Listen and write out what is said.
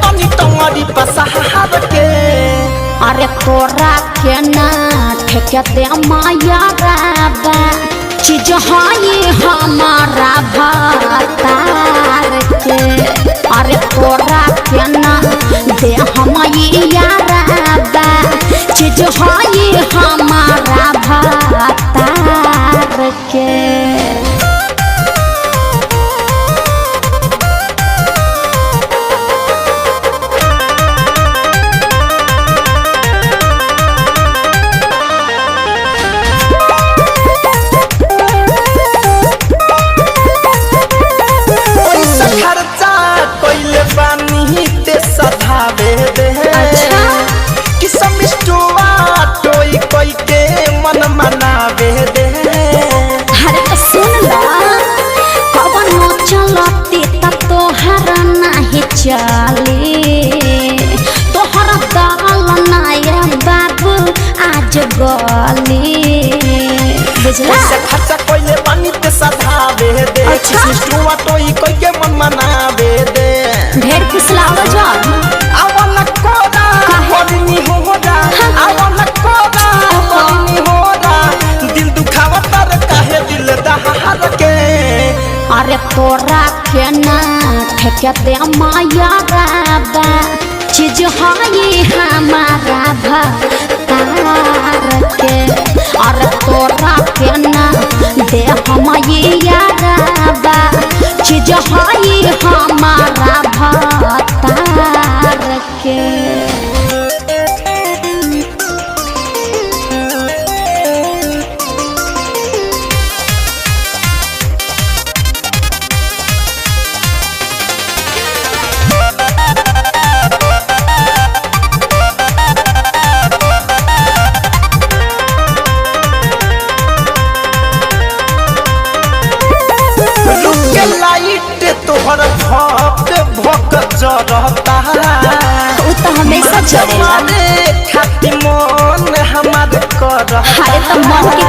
तनी तंगरी पसहार के अरे तोरा के ना ठेके दे माया राबा चीज हाई हमारा भातार के अरे तोरा के ना दे हमाया राबा चीज हाई हमारा भातार के चली तोहर दाल नाया बाबू आज गली बुझला खर्चा कोइले पानी पे सधावे दे सिस्टुआ टोई कोई के मन मनावे दे ढेर फुसलावा जान आवन कोदा कोनी होदा आवन कोदा कोनी होदा दिल दुखावा तर काहे दिल दहार के अरे तोरा के ना ठेके दे माया राबा चीज हाई हमारा भातार के अरे तोरा के ना दे हमाया राबा चीज हाई हमारा भातार के तोहर भक्त भक्त जरता वो तो हमेशा जरेला खाती मन हमार कर अरे तो मन के